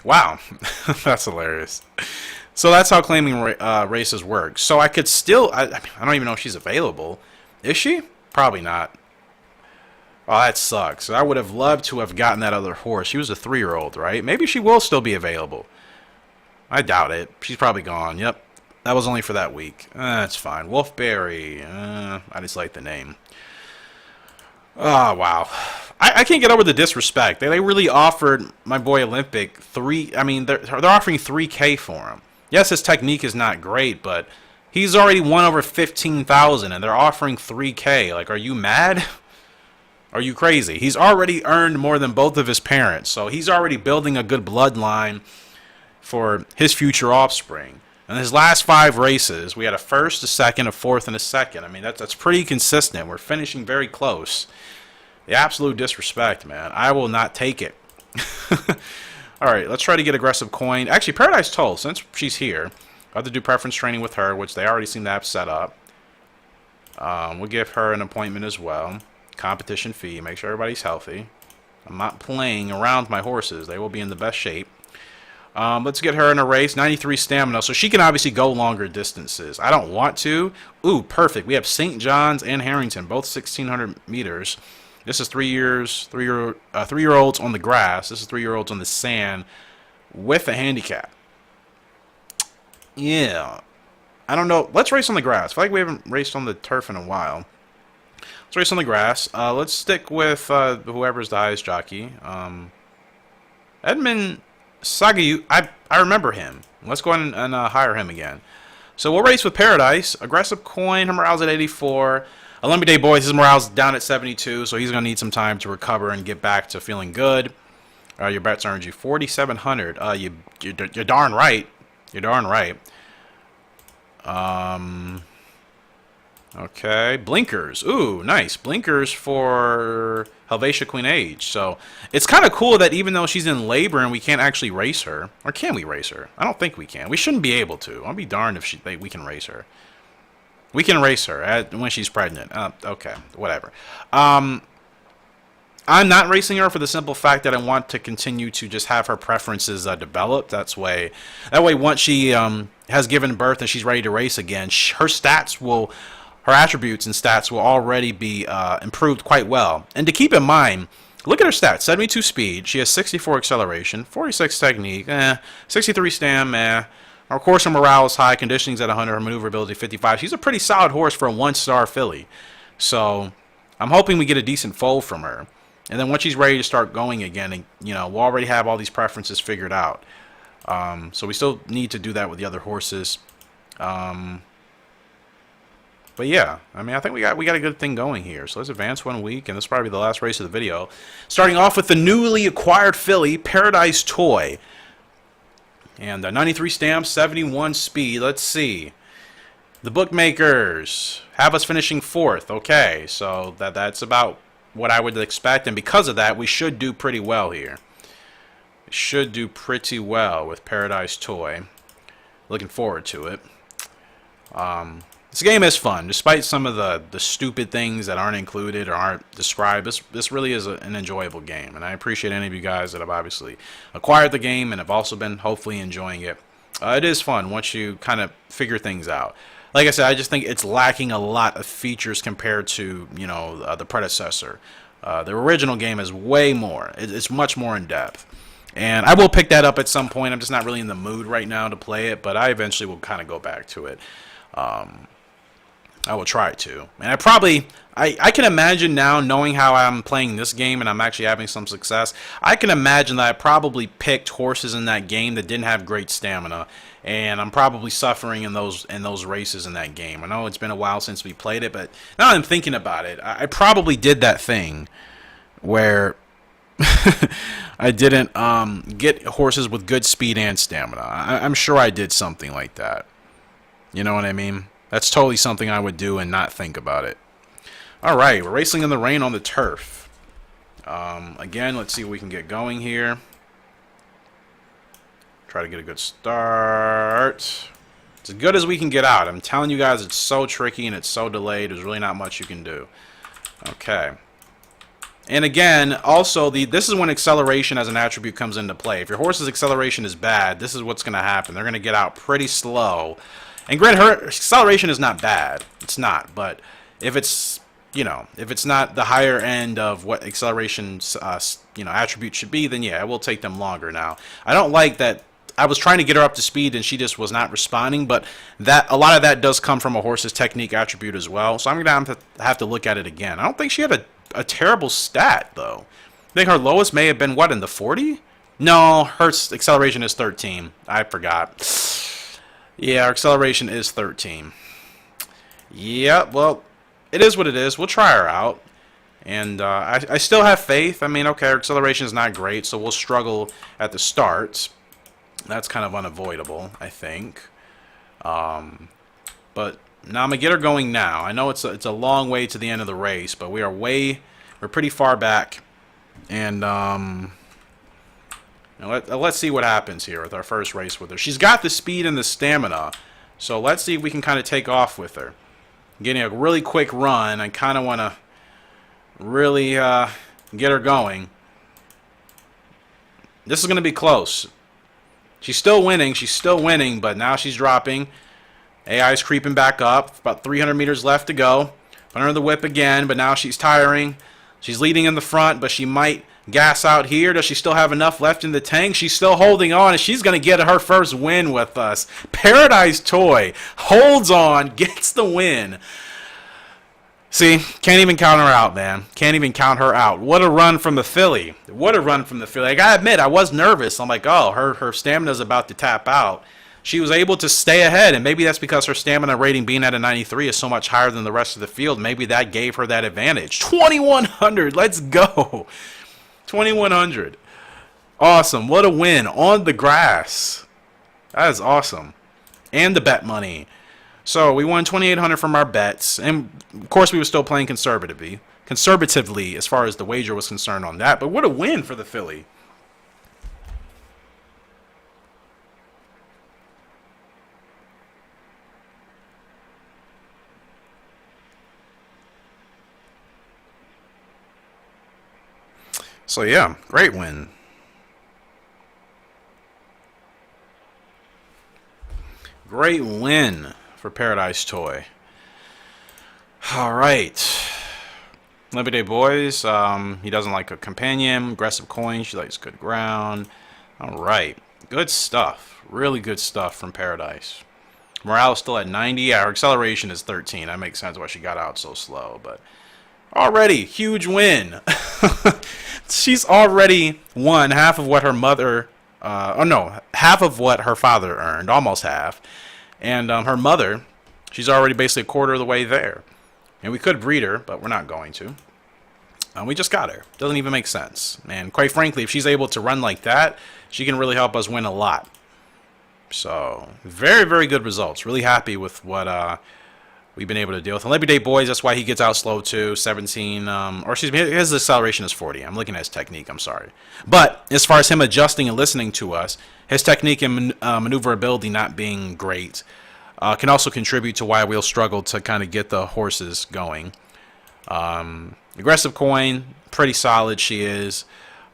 Wow. That's hilarious. So that's how claiming races work. So I could still... I mean, I don't even know if she's available. Is she? Probably not. Oh, that sucks. I would have loved to have gotten that other horse. She was a 3-year-old, right? Maybe she will still be available. I doubt it. She's probably gone. Yep. That was only for that week. That's fine. Wolfberry. I just like the name. Oh, wow. I can't get over the disrespect. They really offered my boy Olympic I mean, they're offering 3K for him. Yes, his technique is not great, but he's already won over 15,000, and they're offering 3K. Like, are you mad? Are you crazy? He's already earned more than both of his parents, so he's already building a good bloodline for his future offspring. In his last 5 races, we had a first, a second, a fourth, and a second. I mean, that's pretty consistent. We're finishing very close. The absolute disrespect, man. I will not take it. Alright, let's try to get aggressive coin. Actually, Paradise Toll, since she's here, I'll have to do preference training with her, which they already seem to have set up. We'll give her an appointment as well. Competition fee, make sure everybody's healthy. I'm not playing around with my horses. They will be in the best shape. Let's get her in a race. 93 stamina, so she can obviously go longer distances. I don't want to. Ooh, perfect. We have St. John's and Harrington, both 1,600 meters. This is 3-year-olds on the grass. This is 3-year-olds on the sand with a handicap. Yeah. I don't know. Let's race on the grass. I feel like we haven't raced on the turf in a while. Let's race on the grass. Let's stick with whoever's the highest jockey. Edmund Sagayu. I remember him. Let's go ahead and hire him again. So we'll race with Paradise. Aggressive coin. Her morale's at 84. Olympic Boys, his morale's down at 72, so he's going to need some time to recover and get back to feeling good. Your bets earned you 4,700. You're darn right. You're darn right. Okay, blinkers. Ooh, nice. Blinkers for Helvetia Queen Age. So it's kind of cool that even though she's in labor and we can't actually race her, or can we race her? I don't think we can. We shouldn't be able to. I'll be darned if we can race her. We can race her when she's pregnant. Okay, whatever. I'm not racing her for the simple fact that I want to continue to just have her preferences developed. That way, once she has given birth and she's ready to race again, her attributes and stats will already be improved quite well. And to keep in mind, look at her stats: 72 speed. She has 64 acceleration, 46 technique, 63 stam, Of course, her morale is high. Conditioning's at 100. Her maneuverability 55. She's a pretty solid horse for a 1-star filly. So I'm hoping we get a decent foal from her. And then once she's ready to start going again, we'll already have all these preferences figured out. So we still need to do that with the other horses. But yeah, I mean, I think we got a good thing going here. So let's advance 1 week, and this will probably be the last race of the video. Starting off with the newly acquired filly, Paradise Toy. And 93 stamps, 71 speed. Let's see. The bookmakers have us finishing 4th. Okay, so that's about what I would expect. And because of that, we should do pretty well here. We should do pretty well with Paradise Toy. Looking forward to it. This game is fun, despite some of the stupid things that aren't included or aren't described. This really is an enjoyable game, and I appreciate any of you guys that have obviously acquired the game and have also been hopefully enjoying it. It is fun once you kind of figure things out. Like I said, I just think it's lacking a lot of features compared to the predecessor. The original game is way more. It's much more in depth. And I will pick that up at some point. I'm just not really in the mood right now to play it, but I eventually will kind of go back to it. I will try to. And I can imagine now, knowing how I'm playing this game and I'm actually having some success, I can imagine that I probably picked horses in that game that didn't have great stamina, and I'm probably suffering in those races in that game. I know it's been a while since we played it, but now I'm thinking about it, I probably did that thing where I didn't get horses with good speed and stamina. I'm sure I did something like that. You know what I mean? That's totally something I would do and not think about it. Alright, we're racing in the rain on the turf. Again, let's see if we can get going here. Try to get a good start. It's as good as we can get out. I'm telling you guys, it's so tricky and it's so delayed. There's really not much you can do. Okay. And again, also, this is when acceleration as an attribute comes into play. If your horse's acceleration is bad, this is what's going to happen. They're going to get out pretty slow. And granted, her acceleration is not bad. It's not. But if it's, you know, if it's not the higher end of what acceleration's, attribute should be, then yeah, it will take them longer. Now, I don't like that. I was trying to get her up to speed and she just was not responding, but that a lot of that does come from a horse's technique attribute as well. So I'm going to have to look at it again. I don't think she had a terrible stat, though. I think her lowest may have been, what, in the 40? No, her acceleration is 13. I forgot. Yeah, her acceleration is 13. Yeah, well, it is what it is. We'll try her out. And I still have faith. I mean, okay, her acceleration is not great, so we'll struggle at the start. That's kind of unavoidable, I think. But now I'm going to get her going now. I know it's a long way to the end of the race, but we're pretty far back. And let's see what happens here with our first race with her. She's got the speed and the stamina, so let's see if we can kind of take off with her. Getting a really quick run. I kind of want to really get her going. This is going to be close. She's still winning, but now she's dropping. AI is creeping back up. About 300 meters left to go. Put her in the whip again, but now she's tiring. She's leading in the front, but she might gas out here. Does she still have enough left in the tank? She's still holding on, and she's going to get her first win with us. Paradise Toy holds on, gets the win. See, can't even count her out, man. Can't even count her out. What a run from the filly. What a run from the filly. I gotta admit, I was nervous. I'm like, oh, her stamina's about to tap out. She was able to stay ahead, and maybe that's because her stamina rating being at a 93 is so much higher than the rest of the field. Maybe that gave her that advantage. 2,100. Let's go. 2,100. Awesome. What a win on the grass. That is awesome. And the bet money. So we won 2,800 from our bets, and of course we were still playing conservatively as far as the wager was concerned on that. But what a win for the filly! So yeah, great win. Great win for Paradise Toy. Alright. Liberty Boys, he doesn't like a companion. Aggressive coin, she likes good ground. Alright. Good stuff. Really good stuff from Paradise. Morale is still at 90. Our acceleration is 13. That makes sense why she got out so slow. But already, huge win. She's already won half of what her mother... half of what her father earned. Almost half. And her mother, she's already basically a quarter of the way there. And we could breed her, but we're not going to. We just got her. Doesn't even make sense. And quite frankly, if she's able to run like that, she can really help us win a lot. So, very, very good results. Really happy with what we've been able to deal with. And Labor Day Boys, that's why he gets out slow too. 17, or excuse me, his acceleration is 40. I'm looking at his technique, I'm sorry. But as far as him adjusting and listening to us, his technique and maneuverability not being great can also contribute to why we'll struggle to kind of get the horses going. Aggressive coin, pretty solid she is.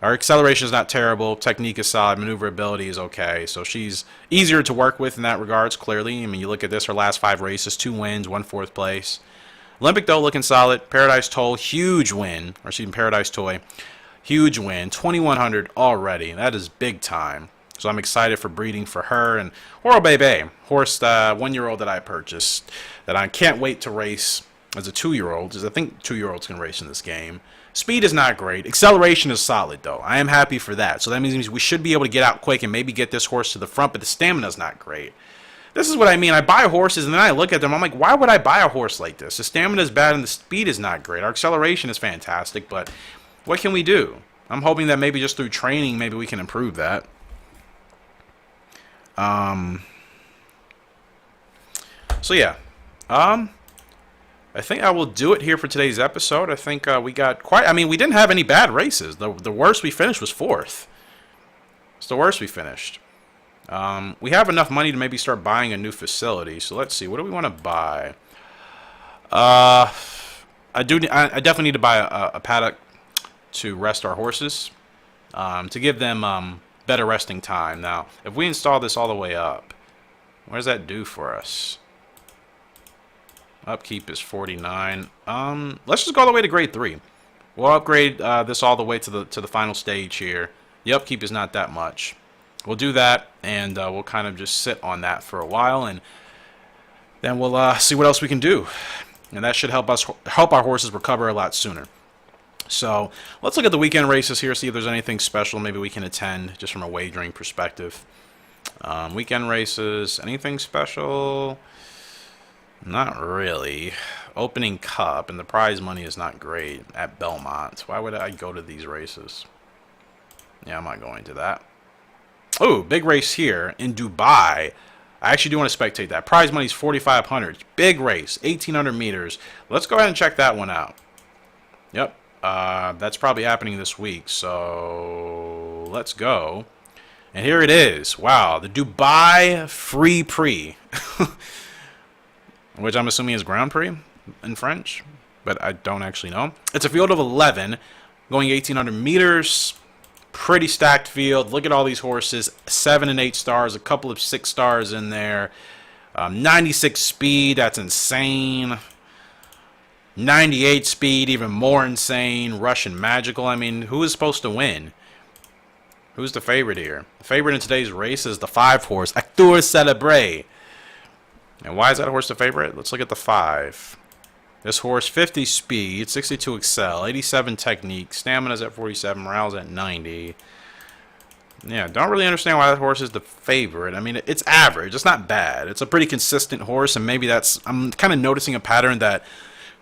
Our acceleration is not terrible. Technique is solid. Maneuverability is okay. So she's easier to work with in that regards, clearly. I mean, you look at this, her last 5 races, 2 wins, 1 4th place. Olympic, though, looking solid. Paradise Toy, huge win. Or excuse me, Paradise Toy, huge win. 2,100 already. That is big time. So I'm excited for breeding for her. And Oro Bebe, horse 1-year-old that I purchased, that I can't wait to race as a 2-year-old, because I think 2-year-olds can race in this game. Speed is not great. Acceleration is solid, though. I am happy for that. So that means we should be able to get out quick and maybe get this horse to the front, but the stamina is not great. This is what I mean. I buy horses, and then I look at them. I'm like, why would I buy a horse like this? The stamina is bad, and the speed is not great. Our acceleration is fantastic, but what can we do? I'm hoping that maybe just through training, maybe we can improve that. So, yeah. I think I will do it here for today's episode. I think we got quite... I mean, we didn't have any bad races. The worst we finished was 4th. It's the worst we finished. We have enough money to maybe start buying a new facility. So let's see. What do we want to buy? I definitely need to buy a paddock. to rest our horses, to give them better resting time. Now, if we install this all the way up, what does that do for us? Upkeep is 49. Let's just go all the way to grade 3. We'll upgrade this all the way to the final stage here. The upkeep is not that much. We'll do that, and we'll kind of just sit on that for a while, and then we'll see what else we can do. And that should help our horses recover a lot sooner. So let's look at the weekend races here, see if there's anything special maybe we can attend just from a wagering perspective. Weekend races, anything special? Not really. Opening Cup, and the prize money is not great at Belmont. Why would I go to these races? Yeah, I'm not going to that. Oh, big race here in Dubai. I actually do want to spectate that. Prize money is 4,500. Big race, 1,800 meters. Let's go ahead and check that one out. Yep, that's probably happening this week. So let's go. And here it is. Wow, the Dubai Free Prix. Which I'm assuming is Grand Prix in French, but I don't actually know. It's a field of 11, going 1,800 meters. Pretty stacked field. Look at all these horses. 7 and 8 stars, a couple of 6 stars in there. 96 speed, that's insane. 98 speed, even more insane. Russian Magical. I mean, who is supposed to win? Who's the favorite here? The favorite in today's race is the 5 horse, Acteur Celebre. And why is that horse the favorite? Let's look at the 5. This horse, 50 speed, 62 excel, 87 technique, stamina's at 47, morale's at 90. Yeah, don't really understand why that horse is the favorite. I mean, it's average. It's not bad. It's a pretty consistent horse, and maybe I'm kind of noticing a pattern that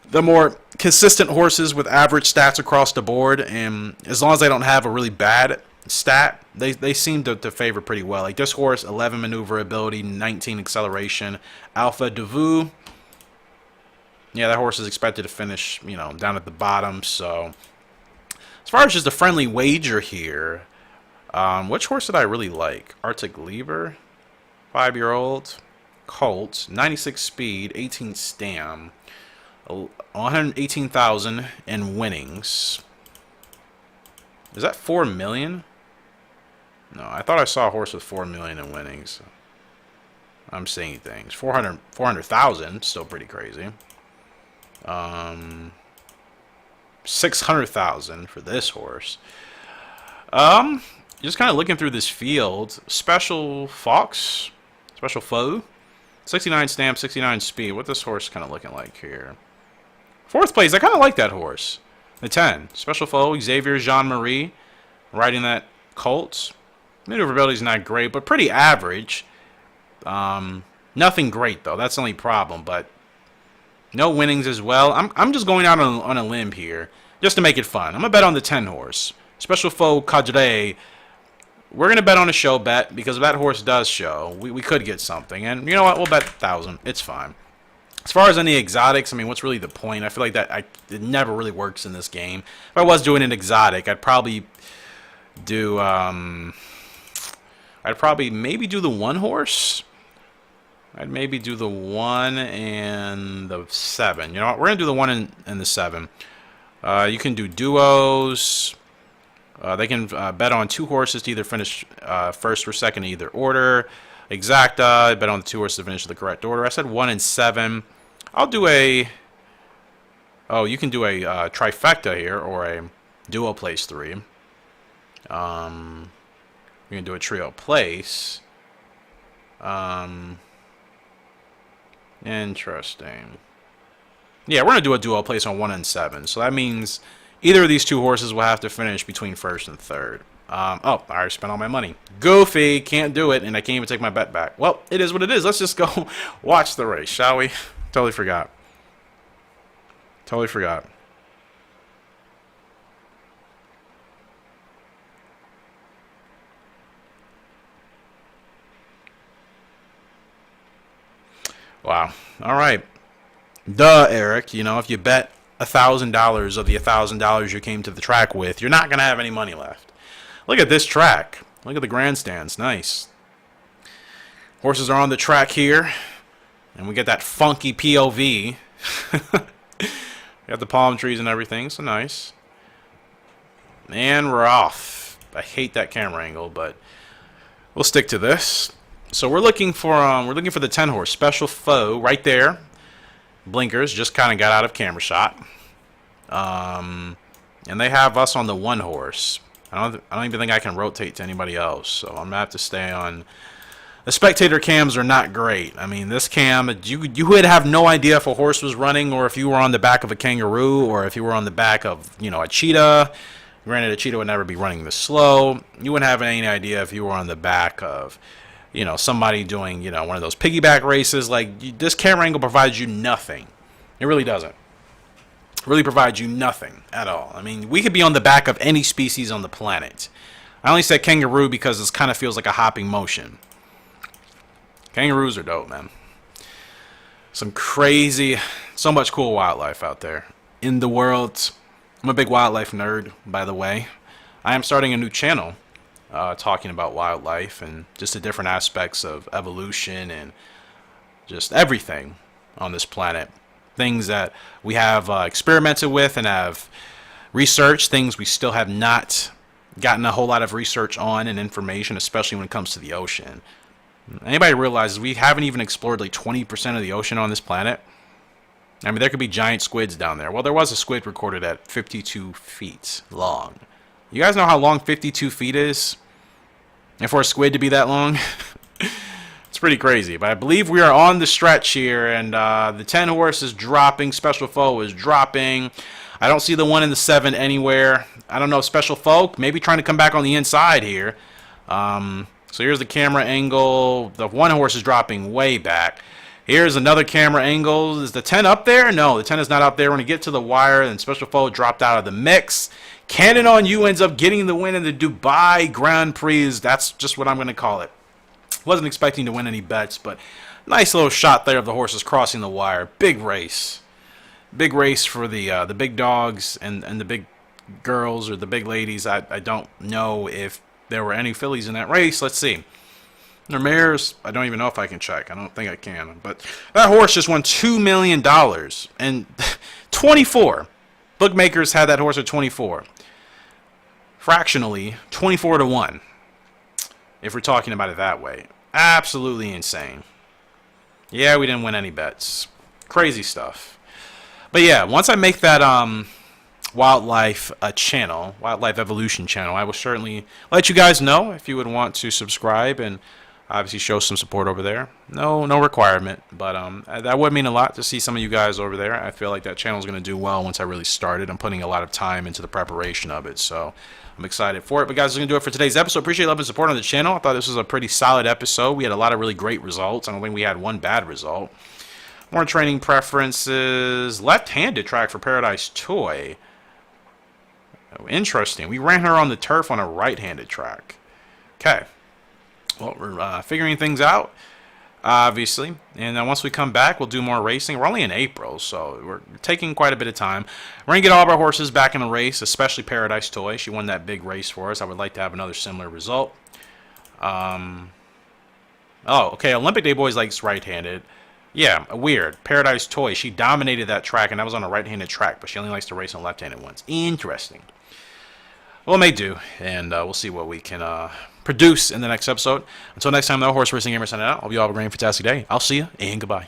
the more consistent horses with average stats across the board, and as long as they don't have a really bad stat, they seem to favor pretty well. Like this horse, 11 maneuverability, 19 acceleration, Alpha Devu. Yeah, that horse is expected to finish, down at the bottom. So as far as just a friendly wager here, which horse did I really like? Arctic Lever, 5-year-old, Colt, 96 speed, 18 stam, 118,000 in winnings. Is that 4 million? No, I thought I saw a horse with 4 million in winnings. I'm seeing things. 400,000, still pretty crazy. 600,000 for this horse. Just kind of looking through this field. Special Fox, Special Foe, 69 stamp, 69 speed. What this horse kind of looking like here? 4th place. I kind of like that horse. The 10, Special Foe, Xavier Jean-Marie, riding that Colt. Maneuverability is not great, but pretty average. Nothing great though. That's the only problem. But no winnings as well. I'm just going out on a limb here, just to make it fun. I'm gonna bet on the 10 horse, Special Foe Cadre. We're gonna bet on a show bet because if that horse does show, we could get something. And you know what? We'll bet 1,000. It's fine. As far as any exotics, I mean, what's really the point? I feel like it never really works in this game. If I was doing an exotic, I'd probably do maybe do the 1 horse. I'd maybe do the 1 and the 7. You know what? We're gonna do the 1 and the 7. You can do duos. They can bet on 2 horses to either finish first or second in either order. Exacta, bet on the 2 horses to finish the correct order. I said 1 and 7. I'll do a... Oh, you can do a trifecta here, or a duo place 3. We can do a trio place. Interesting. Yeah, we're going to do a duo place on 1 and 7. So that means either of these 2 horses will have to finish between 1st and 3rd. Oh, I already spent all my money. Goofy, can't do it, and I can't even take my bet back. Well, it is what it is. Let's just go watch the race, shall we? Totally forgot. Totally forgot. Wow. All right. Duh, Eric. You know, if you bet $1,000 of the $1,000 you came to the track with, you're not going to have any money left. Look at this track. Look at the grandstands. Nice. Horses are on the track here. And we get that funky POV. We got the palm trees and everything, so nice. And we're off. I hate that camera angle, but we'll stick to this. So we're looking for the 10 horse special foe right there. Blinkers just kind of got out of camera shot. And they have us on the 1 horse. I don't even think I can rotate to anybody else, so I'm gonna have to stay on. The spectator cams are not great. I mean, this cam, you would have no idea if a horse was running, or if you were on the back of a kangaroo, or if you were on the back of, you know, a cheetah. Granted, a cheetah would never be running this slow. You wouldn't have any idea if you were on the back of, you know, somebody doing, you know, one of those piggyback races. Like, this camera angle provides you nothing. It really doesn't. It really provides you nothing at all. I mean, we could be on the back of any species on the planet. I only said kangaroo because this kind of feels like a hopping motion. Kangaroos are dope, man. Some crazy, so much cool wildlife out there in the world. I'm a big wildlife nerd, by the way. I am starting a new channel talking about wildlife and just the different aspects of evolution and just everything on this planet. Things that we have experimented with and have researched, things we still have not gotten a whole lot of research on and information, especially when it comes to the ocean. Anybody realizes we haven't even explored like 20% of the ocean on this planet? I mean, there could be giant squids down there. Well, there was a squid recorded at 52 feet long. You guys know how long 52 feet is? And for a squid to be that long? It's pretty crazy. But I believe we are on the stretch here, and the 10 horse is dropping. Special foe is dropping. I don't see the 1 and the 7 anywhere. I don't know, special foe maybe trying to come back on the inside here. So here's the camera angle. The 1 horse is dropping way back. Here's another camera angle. Is the 10 up there? No, the 10 is not up there. When you get to the wire, and special foe dropped out of the mix. Cannon on You ends up getting the win in the Dubai Grand Prix. That's just what I'm going to call it. Wasn't expecting to win any bets, but nice little shot there of the horses crossing the wire. Big race. Big race for the big dogs and the big girls or the big ladies. I don't know if there were any fillies in that race. Let's see. Their mares, I don't even know if I can check. I don't think I can. But that horse just won $2 million. And 24. Bookmakers had that horse at 24. Fractionally, 24 to 1. If we're talking about it that way. Absolutely insane. Yeah, we didn't win any bets. Crazy stuff. But yeah, once I make that wildlife channel, wildlife evolution channel, I will certainly let you guys know if you would want to subscribe and obviously show some support over there. No requirement, but that would mean a lot to see some of you guys over there. I feel like that channel is going to do well once I really start it. I'm putting a lot of time into the preparation of it, so I'm excited for it. But guys, that's going to do it for today's episode. Appreciate love and support on the channel. I thought this was a pretty solid episode. We had a lot of really great results. I don't think we had one bad result. More training preferences. Left-handed track for Paradise Toy. Oh, interesting. We ran her on the turf on a right-handed track. Okay. Well, we're figuring things out, obviously. And then once we come back, we'll do more racing. We're only in April, so we're taking quite a bit of time. We're going to get all of our horses back in the race, especially Paradise Toy. She won that big race for us. I would like to have another similar result. Oh, okay. Olympic Day Boys likes right-handed. Yeah, weird. Paradise Toy. She dominated that track, and that was on a right-handed track, but she only likes to race on left-handed ones. Interesting. Well, it may do, and we'll see what we can produce in the next episode. Until next time, though, Horse Racing Gamer signing out. Hope you all have a great and fantastic day. I'll see you, and goodbye.